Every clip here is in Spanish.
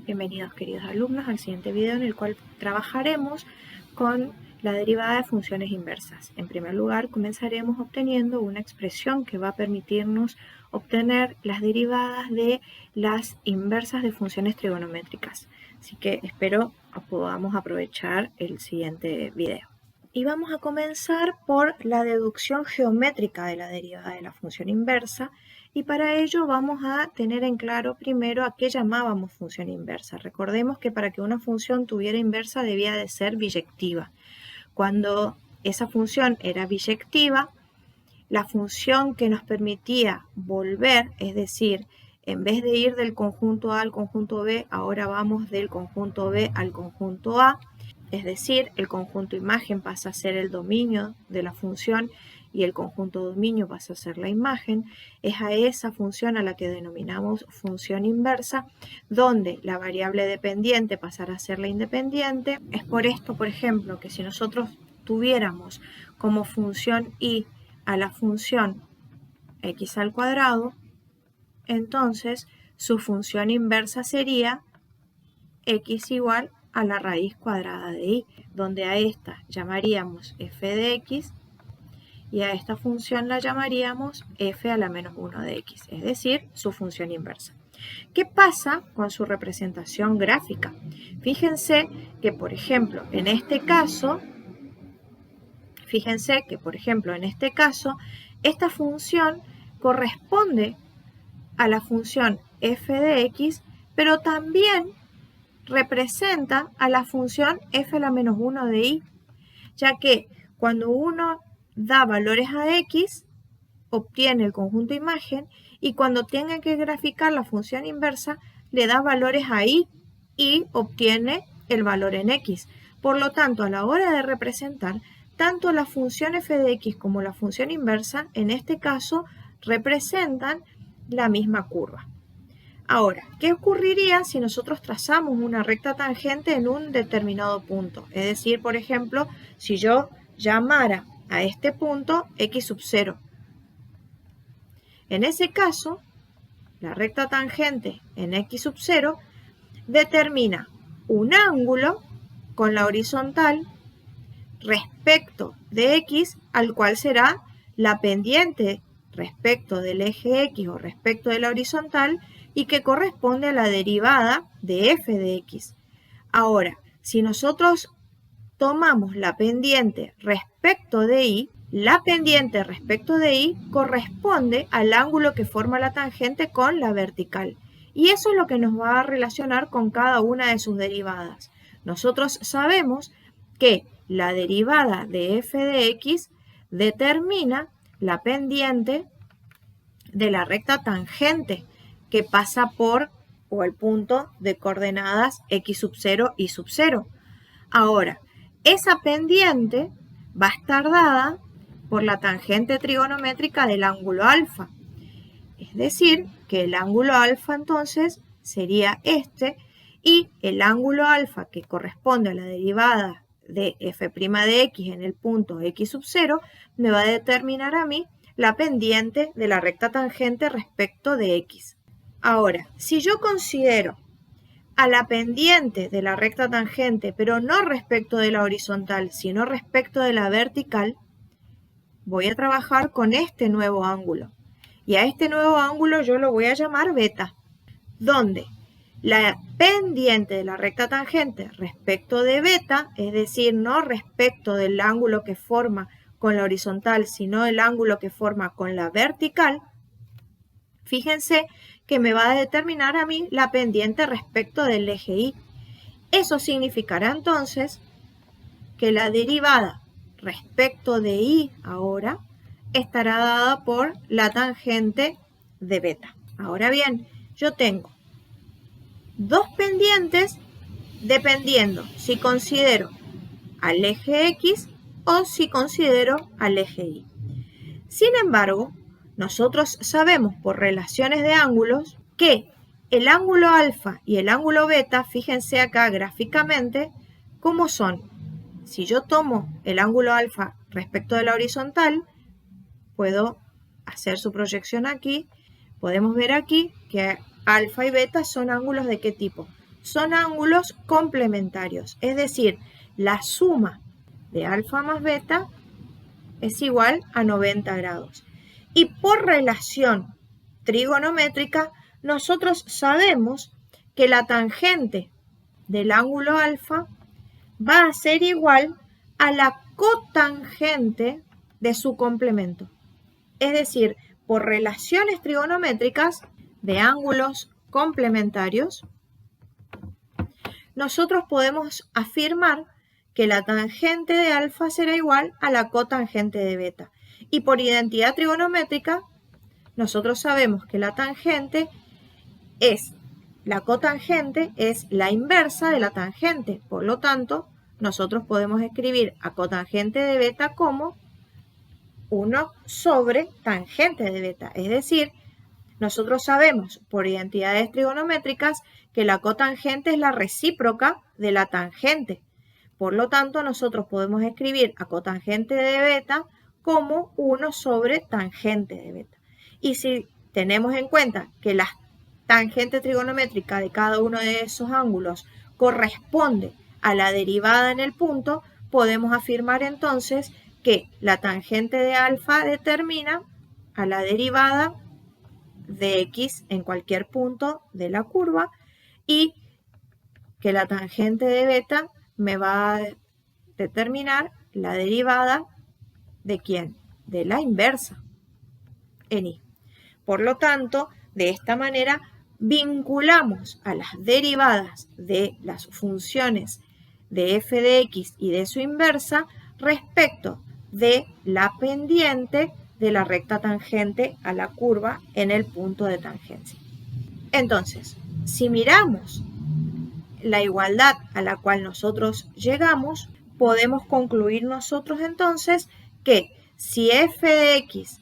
Bienvenidos queridos alumnos al siguiente video en el cual trabajaremos con la derivada de funciones inversas. En primer lugar comenzaremos obteniendo una expresión que va a permitirnos obtener las derivadas de las inversas de funciones trigonométricas. Así que espero podamos aprovechar el siguiente video. Y vamos a comenzar por la deducción geométrica de la derivada de la función inversa, y para ello vamos a tener en claro primero a qué llamábamos función inversa. Recordemos que para que una función tuviera inversa debía de ser biyectiva. Cuando esa función era biyectiva, la función que nos permitía volver, es decir, en vez de ir del conjunto A al conjunto B, ahora vamos del conjunto B al conjunto A, es decir, el conjunto imagen pasa a ser el dominio de la función y el conjunto dominio pasa a ser la imagen. Es a esa función a la que denominamos función inversa, donde la variable dependiente pasará a ser la independiente. Es por esto, por ejemplo, que si nosotros tuviéramos como función y a la función x al cuadrado, entonces su función inversa sería x igual a la raíz cuadrada de y, donde a esta llamaríamos f de x y a esta función la llamaríamos f a la menos 1 de x, es decir, su función inversa. ¿Qué pasa con su representación gráfica? Fíjense que, por ejemplo, en este caso, esta función corresponde a la función f de x, pero también representa a la función f a la menos 1 de y, ya que cuando uno da valores a x, obtiene el conjunto imagen, y cuando tenga que graficar la función inversa, le da valores a y obtiene el valor en x. Por lo tanto, a la hora de representar, tanto la función f de x como la función inversa, en este caso, representan la misma curva. Ahora, ¿qué ocurriría si nosotros trazamos una recta tangente en un determinado punto? Es decir, por ejemplo, si yo llamara a este punto x sub 0. En ese caso, la recta tangente en x sub 0 determina un ángulo con la horizontal respecto de x, al cual será la pendiente respecto del eje x o respecto de la horizontal, y que corresponde a la derivada de f de x. Ahora, si nosotros tomamos la pendiente respecto de y, la pendiente respecto de y corresponde al ángulo que forma la tangente con la vertical. Y eso es lo que nos va a relacionar con cada una de sus derivadas. Nosotros sabemos que la derivada de f de x determina la pendiente de la recta tangente que pasa por o el punto de coordenadas x sub 0 y sub 0. Ahora, esa pendiente va a estar dada por la tangente trigonométrica del ángulo alfa. Es decir, que el ángulo alfa entonces sería este, y el ángulo alfa que corresponde a la derivada de f' de x en el punto x sub 0 me va a determinar a mí la pendiente de la recta tangente respecto de x. Ahora, si yo considero a la pendiente de la recta tangente, pero no respecto de la horizontal, sino respecto de la vertical, voy a trabajar con este nuevo ángulo. Y a este nuevo ángulo yo lo voy a llamar beta, donde la pendiente de la recta tangente respecto de beta, es decir, no respecto del ángulo que forma con la horizontal, sino el ángulo que forma con la vertical, fíjense que me va a determinar a mí la pendiente respecto del eje y. Eso significará entonces que la derivada respecto de y ahora estará dada por la tangente de beta. Ahora bien, yo tengo dos pendientes dependiendo si considero al eje x o si considero al eje y. Sin embargo, nosotros sabemos por relaciones de ángulos que el ángulo alfa y el ángulo beta, fíjense acá gráficamente, ¿cómo son? Si yo tomo el ángulo alfa respecto de la horizontal, puedo hacer su proyección aquí. Podemos ver aquí que alfa y beta son ángulos ¿de qué tipo? son ángulos complementarios, es decir, la suma de alfa más beta es igual a 90 grados. Y por relación trigonométrica, nosotros sabemos que la tangente del ángulo alfa va a ser igual a la cotangente de su complemento. Es decir, por relaciones trigonométricas de ángulos complementarios, nosotros podemos afirmar que la tangente de alfa será igual a la cotangente de beta. Y por identidad trigonométrica, nosotros sabemos que la cotangente es la inversa de la tangente. Por lo tanto, nosotros podemos escribir a cotangente de beta como 1 sobre tangente de beta. Es decir, nosotros sabemos por identidades trigonométricas que la cotangente es la recíproca de la tangente. Por lo tanto, nosotros podemos escribir a cotangente de beta como 1 sobre tangente de beta. Y si tenemos en cuenta que la tangente trigonométrica de cada uno de esos ángulos corresponde a la derivada en el punto, podemos afirmar entonces que la tangente de alfa determina a la derivada de x en cualquier punto de la curva y que la tangente de beta me va a determinar la derivada de ¿quién? De la inversa en y. Por lo tanto, de esta manera vinculamos a las derivadas de las funciones de f de x y de su inversa respecto de la pendiente de la recta tangente a la curva en el punto de tangencia. Entonces, si miramos la igualdad a la cual nosotros llegamos, podemos concluir nosotros entonces que si f de x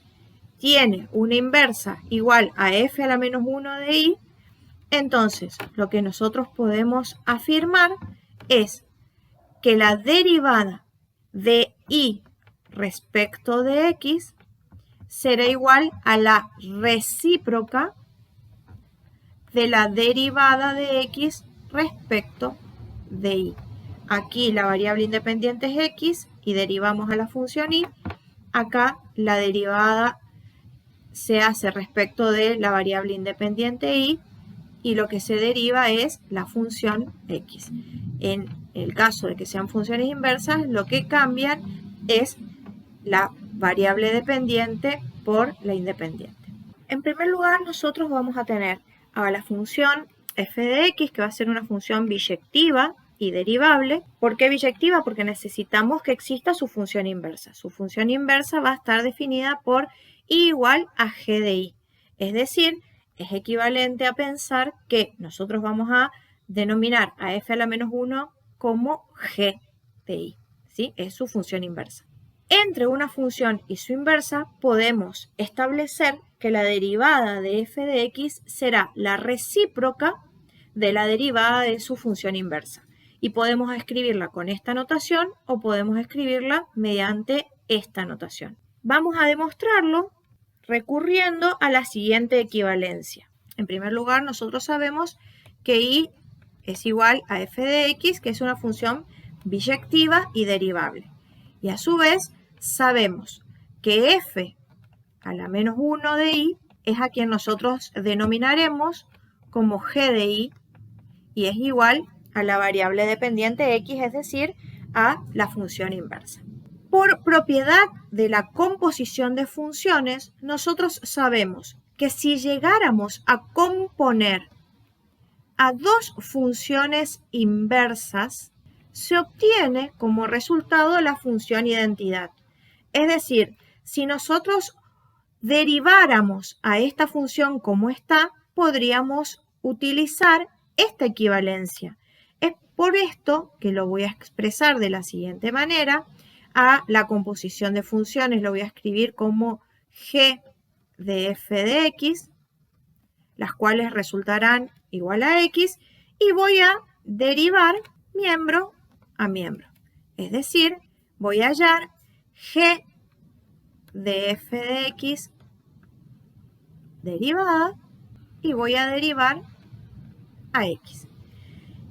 tiene una inversa igual a f a la menos 1 de y, entonces lo que nosotros podemos afirmar es que la derivada de y respecto de x será igual a la recíproca de la derivada de x respecto de y. Aquí la variable independiente es x y derivamos a la función y. Acá la derivada se hace respecto de la variable independiente y lo que se deriva es la función x. En el caso de que sean funciones inversas, lo que cambian es la variable dependiente por la independiente. En primer lugar, nosotros vamos a tener a la función f de x, que va a ser una función biyectiva y derivable. ¿Por qué biyectiva? Porque necesitamos que exista su función inversa. Su función inversa va a estar definida por y igual a g de y. Es decir, es equivalente a pensar que nosotros vamos a denominar a f a la menos 1 como g de y. ¿Sí? Es su función inversa. Entre una función y su inversa podemos establecer que la derivada de f de x será la recíproca de la derivada de su función inversa. Y podemos escribirla con esta notación o podemos escribirla mediante esta notación. Vamos a demostrarlo recurriendo a la siguiente equivalencia. En primer lugar, nosotros sabemos que y es igual a f de x, que es una función biyectiva y derivable. Y a su vez, sabemos que f a la menos 1 de y es a quien nosotros denominaremos como g de y es igual a la variable dependiente x, es decir, a la función inversa. Por propiedad de la composición de funciones, nosotros sabemos que si llegáramos a componer a dos funciones inversas, se obtiene como resultado la función identidad. Es decir, si nosotros deriváramos a esta función como está, podríamos utilizar esta equivalencia. Es por esto que lo voy a expresar de la siguiente manera. A la composición de funciones lo voy a escribir como g de f de x, las cuales resultarán igual a x, y voy a derivar miembro a miembro. Es decir, voy a hallar g de f de x derivada y voy a derivar a x.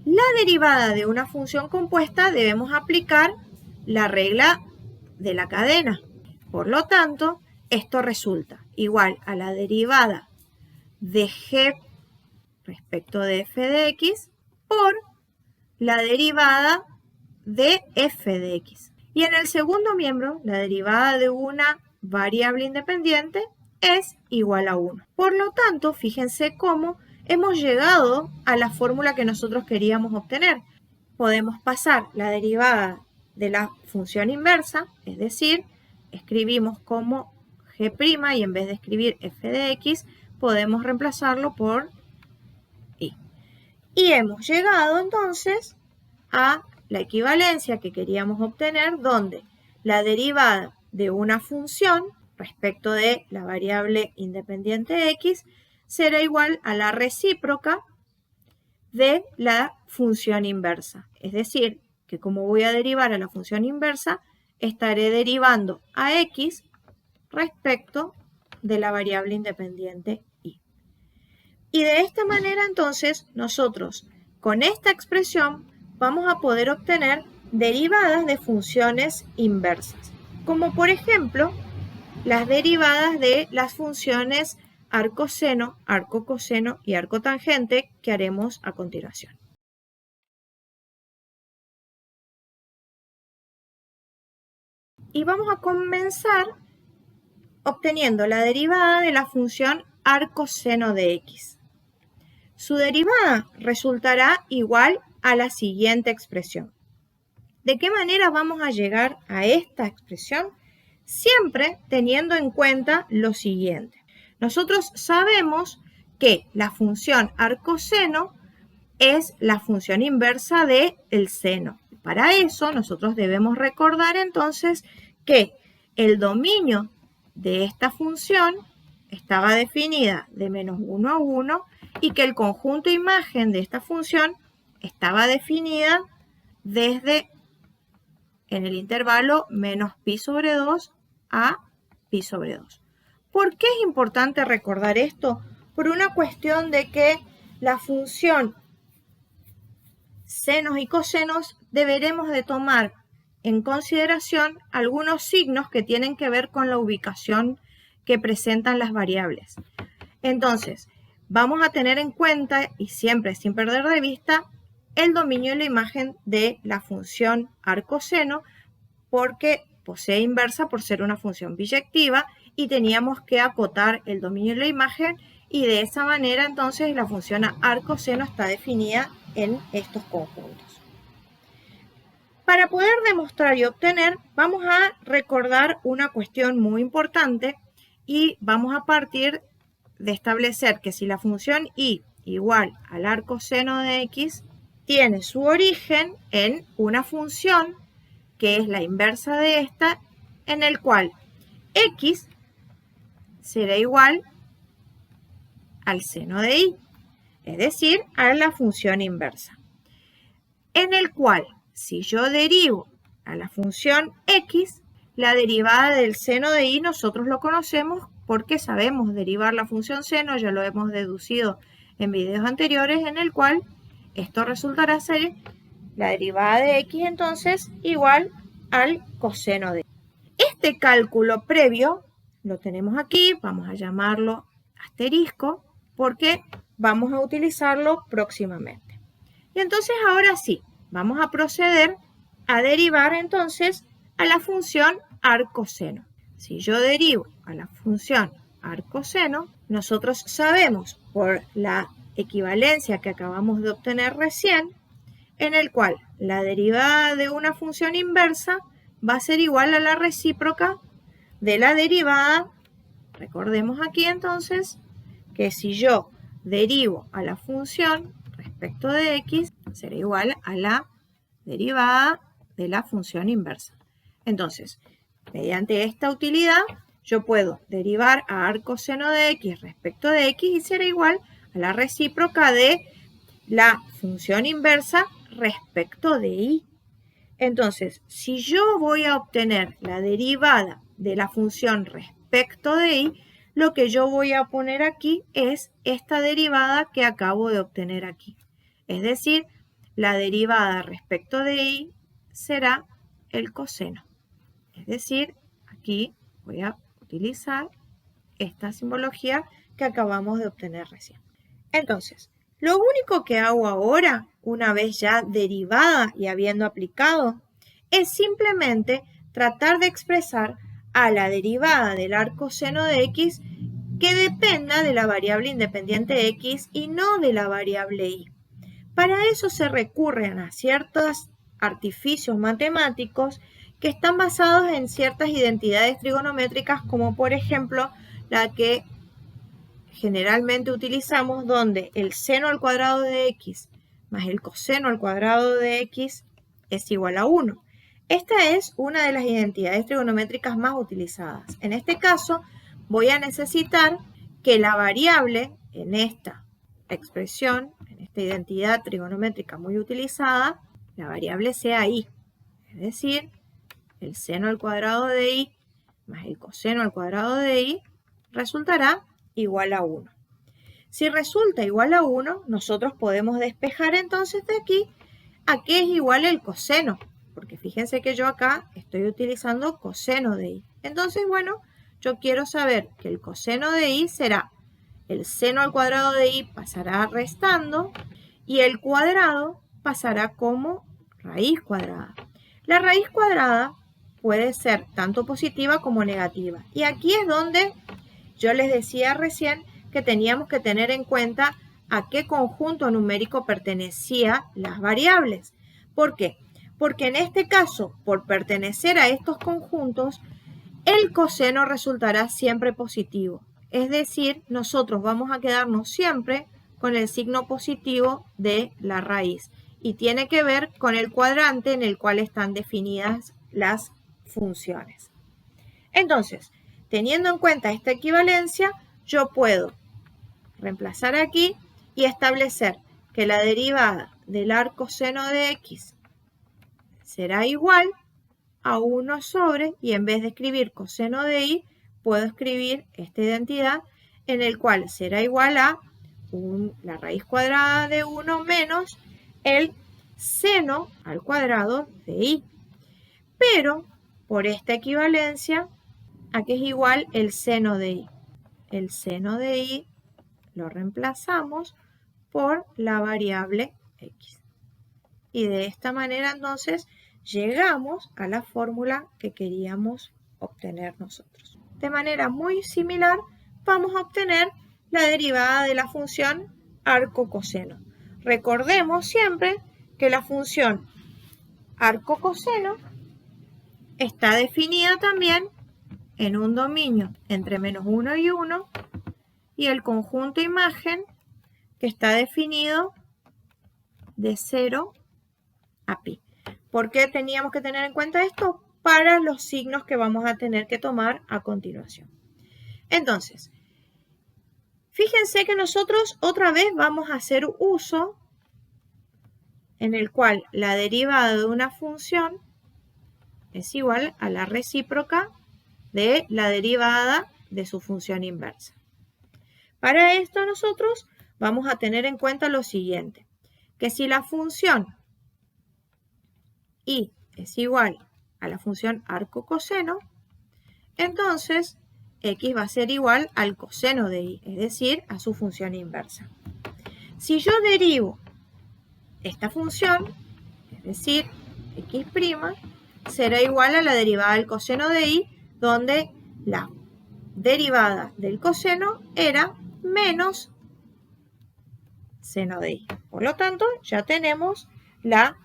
la derivada de una función compuesta debemos aplicar la regla de la cadena. Por lo tanto, esto resulta igual a la derivada de g respecto de f de x por la derivada de f de x. Y en el segundo miembro, la derivada de una variable independiente es igual a 1. Por lo tanto, fíjense cómo hemos llegado a la fórmula que nosotros queríamos obtener. Podemos pasar la derivada de la función inversa, es decir, escribimos como g' y en vez de escribir f de x, podemos reemplazarlo por y. Y hemos llegado entonces a la equivalencia que queríamos obtener, donde la derivada de una función respecto de la variable independiente x será igual a la recíproca de la función inversa. Es decir, que como voy a derivar a la función inversa, estaré derivando a x respecto de la variable independiente y. Y de esta manera entonces nosotros con esta expresión vamos a poder obtener derivadas de funciones inversas, como por ejemplo las derivadas de las funciones arcoseno, arcocoseno y arcotangente que haremos a continuación. Y vamos a comenzar obteniendo la derivada de la función arcoseno de x. Su derivada resultará igual a la siguiente expresión. ¿De qué manera vamos a llegar a esta expresión? Siempre teniendo en cuenta lo siguiente. Nosotros sabemos que la función arcoseno es la función inversa del seno. Para eso nosotros debemos recordar entonces que el dominio de esta función estaba definida de menos 1 a 1 y que el conjunto imagen de esta función estaba definida desde en el intervalo menos pi sobre 2 a pi sobre 2. ¿Por qué es importante recordar esto? Por una cuestión de que la función senos y cosenos deberemos de tomar en consideración algunos signos que tienen que ver con la ubicación que presentan las variables. Entonces, vamos a tener en cuenta, y siempre sin perder de vista, el dominio de la imagen de la función arcoseno, porque posee inversa por ser una función biyectiva y teníamos que acotar el dominio de la imagen y de esa manera entonces la función arcoseno está definida en estos conjuntos. Para poder demostrar y obtener, vamos a recordar una cuestión muy importante y vamos a partir de establecer que si la función y igual al arcoseno de x tiene su origen en una función que es la inversa de esta, en el cual x será igual al seno de y, es decir, a la función inversa. En el cual, si yo derivo a la función x, la derivada del seno de y nosotros lo conocemos porque sabemos derivar la función seno, ya lo hemos deducido en videos anteriores, en el cual esto resultará ser la derivada de x entonces igual al coseno de y. Este cálculo previo lo tenemos aquí, vamos a llamarlo asterisco, porque vamos a utilizarlo próximamente. Y entonces ahora sí, vamos a proceder a derivar entonces a la función arcoseno. Si yo derivo a la función arcoseno, nosotros sabemos por la equivalencia que acabamos de obtener recién, en el cual la derivada de una función inversa va a ser igual a la recíproca de la derivada. Recordemos aquí entonces que si yo derivo a la función respecto de x, será igual a la derivada de la función inversa. Entonces, mediante esta utilidad, yo puedo derivar a arcoseno de x respecto de x y será igual a la recíproca de la función inversa respecto de y. Entonces, si yo voy a obtener la derivada de la función respecto de y, lo que yo voy a poner aquí es esta derivada que acabo de obtener aquí. Es decir, la derivada respecto de y será el coseno. Es decir, aquí voy a utilizar esta simbología que acabamos de obtener recién. Entonces, lo único que hago ahora, una vez ya derivada y habiendo aplicado, es simplemente tratar de expresar a la derivada del arcoseno de x que dependa de la variable independiente x y no de la variable y. Para eso se recurren a ciertos artificios matemáticos que están basados en ciertas identidades trigonométricas, como por ejemplo la que generalmente utilizamos, donde el seno al cuadrado de x más el coseno al cuadrado de x es igual a 1. Esta es una de las identidades trigonométricas más utilizadas. En este caso, voy a necesitar que la variable en esta expresión, en esta identidad trigonométrica muy utilizada, la variable sea y. Es decir, el seno al cuadrado de y más el coseno al cuadrado de y resultará igual a 1. Si resulta igual a 1, nosotros podemos despejar entonces de aquí a qué es igual el coseno, porque fíjense que yo acá estoy utilizando coseno de y. Entonces, bueno, yo quiero saber que el coseno de y será el seno al cuadrado de y pasará restando y el cuadrado pasará como raíz cuadrada. La raíz cuadrada puede ser tanto positiva como negativa. Y aquí es donde yo les decía recién que teníamos que tener en cuenta a qué conjunto numérico pertenecían las variables. ¿Por qué? Porque en este caso, por pertenecer a estos conjuntos, el coseno resultará siempre positivo. Es decir, nosotros vamos a quedarnos siempre con el signo positivo de la raíz. Y tiene que ver con el cuadrante en el cual están definidas las funciones. Entonces, teniendo en cuenta esta equivalencia, yo puedo reemplazar aquí y establecer que la derivada del arcoseno de x será igual a 1 sobre, y en vez de escribir coseno de y, puedo escribir esta identidad en el cual será igual a la raíz cuadrada de 1 menos el seno al cuadrado de y. Pero por esta equivalencia, ¿a qué es igual el seno de y? El seno de y lo reemplazamos por la variable x. Y de esta manera entonces llegamos a la fórmula que queríamos obtener nosotros. De manera muy similar vamos a obtener la derivada de la función arco-coseno. Recordemos siempre que la función arco-coseno está definida también en un dominio entre menos 1 y 1 y el conjunto imagen que está definido de 0 a pi. ¿Por qué teníamos que tener en cuenta esto? Para los signos que vamos a tener que tomar a continuación. Entonces, fíjense que nosotros otra vez vamos a hacer uso en el cual la derivada de una función es igual a la recíproca de la derivada de su función inversa. Para esto nosotros vamos a tener en cuenta lo siguiente, que si la función y es igual a la función arco-coseno, entonces x va a ser igual al coseno de y, es decir, a su función inversa. Si yo derivo esta función, es decir, x' será igual a la derivada del coseno de y, donde la derivada del coseno era menos seno de y. Por lo tanto, ya tenemos la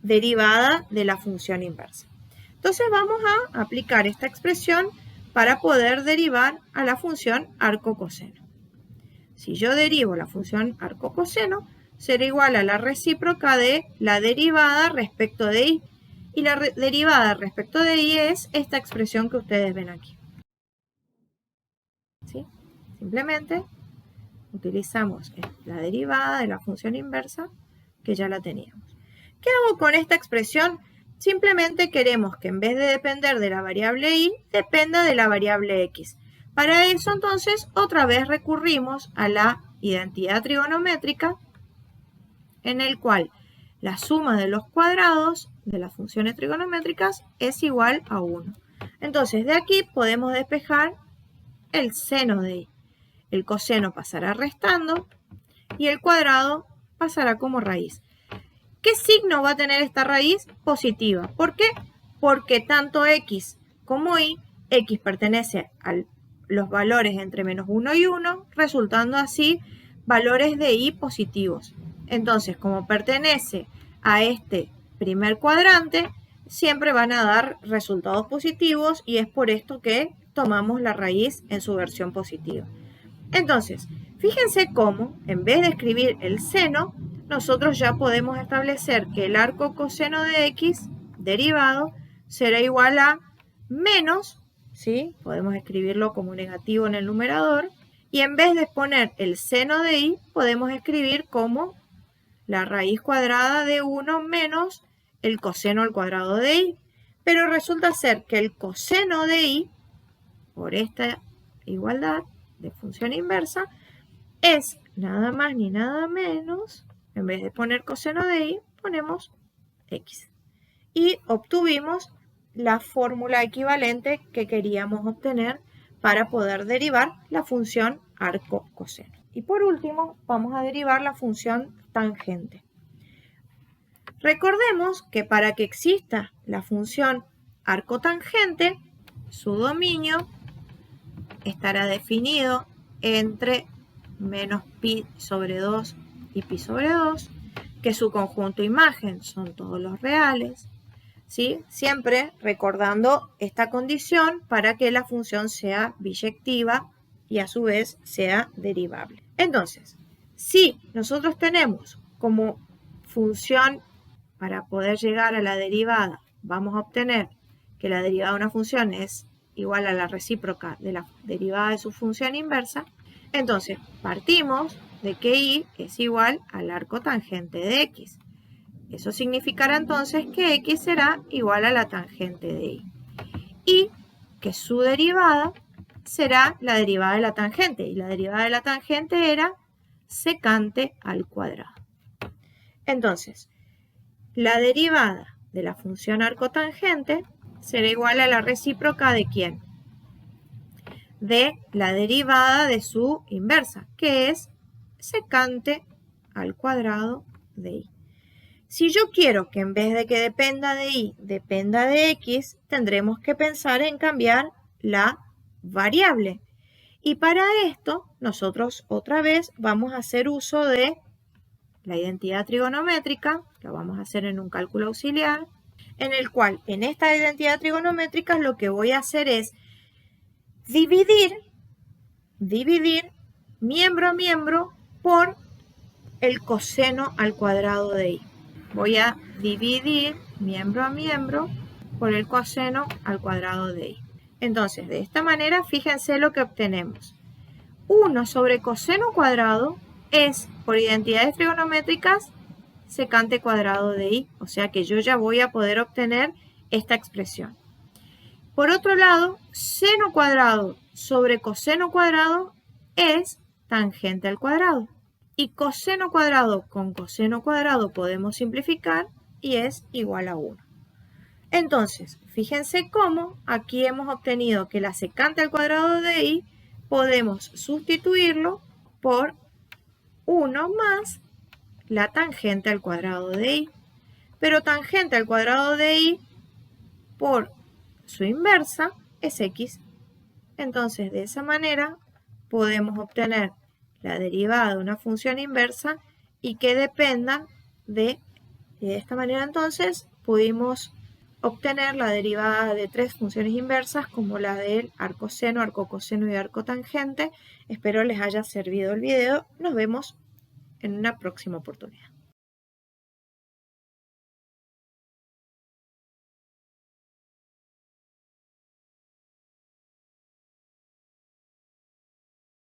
derivada de la función inversa. Entonces vamos a aplicar esta expresión para poder derivar a la función arco-coseno. Si yo derivo la función arco-coseno, será igual a la recíproca de la derivada respecto de y. Y la derivada respecto de y es esta expresión que ustedes ven aquí. ¿Sí? Simplemente utilizamos la derivada de la función inversa que ya la teníamos. ¿Qué hago con esta expresión? Simplemente queremos que en vez de depender de la variable y, dependa de la variable x. Para eso entonces otra vez recurrimos a la identidad trigonométrica en el cual la suma de los cuadrados de las funciones trigonométricas es igual a 1. Entonces, de aquí podemos despejar el seno de i. El coseno pasará restando y el cuadrado pasará como raíz. ¿Qué signo va a tener esta raíz? Positiva. ¿Por qué? Porque tanto x como y, x pertenece a los valores entre menos 1 y 1, resultando así valores de y positivos. Entonces, como pertenece a este primer cuadrante, siempre van a dar resultados positivos y es por esto que tomamos la raíz en su versión positiva. Entonces, fíjense cómo, en vez de escribir el seno, nosotros ya podemos establecer que el arco coseno de x derivado será igual a menos, ¿sí? Podemos escribirlo como negativo en el numerador, y en vez de poner el seno de y, podemos escribir como la raíz cuadrada de 1 menos el coseno al cuadrado de y. Pero resulta ser que el coseno de y, por esta igualdad de función inversa, es nada más ni nada menos, en vez de poner coseno de y, ponemos x. Y obtuvimos la fórmula equivalente que queríamos obtener para poder derivar la función arco-coseno. Y por último, vamos a derivar la función tangente. Recordemos que para que exista la función arcotangente, su dominio estará definido entre menos pi sobre 2 y pi sobre 2, que su conjunto imagen son todos los reales, ¿sí? Siempre recordando esta condición para que la función sea biyectiva y a su vez sea derivable. Entonces, si nosotros tenemos como función para poder llegar a la derivada, vamos a obtener que la derivada de una función es igual a la recíproca de la derivada de su función inversa, entonces partimos de que y es igual al arco tangente de x. Eso significará entonces que x será igual a la tangente de y. Y que su derivada será la derivada de la tangente. Y la derivada de la tangente era secante al cuadrado. Entonces, la derivada de la función arcotangente será igual a la recíproca de ¿quién? De la derivada de su inversa, que es secante al cuadrado de y. Si yo quiero que en vez de que dependa de y, dependa de x, tendremos que pensar en cambiar la variable. Y para esto, nosotros otra vez vamos a hacer uso de la identidad trigonométrica, lo vamos a hacer en un cálculo auxiliar, en el cual en esta identidad trigonométrica lo que voy a hacer es dividir miembro a miembro por el coseno al cuadrado de y. Voy a dividir miembro a miembro por el coseno al cuadrado de y. Entonces, de esta manera, fíjense lo que obtenemos. 1 sobre coseno cuadrado es, por identidades trigonométricas, secante cuadrado de y. O sea que yo ya voy a poder obtener esta expresión. Por otro lado, seno cuadrado sobre coseno cuadrado es tangente al cuadrado. Y coseno cuadrado con coseno cuadrado podemos simplificar y es igual a 1. Entonces, fíjense cómo aquí hemos obtenido que la secante al cuadrado de y podemos sustituirlo por 1 más la tangente al cuadrado de y. Pero tangente al cuadrado de y por su inversa es x. Entonces, de esa manera podemos obtener la derivada de una función inversa y que dependan de esta manera entonces pudimos obtener la derivada de 3 funciones inversas como la del arcoseno, arcocoseno y arcotangente. Espero les haya servido el video. Nos vemos en una próxima oportunidad.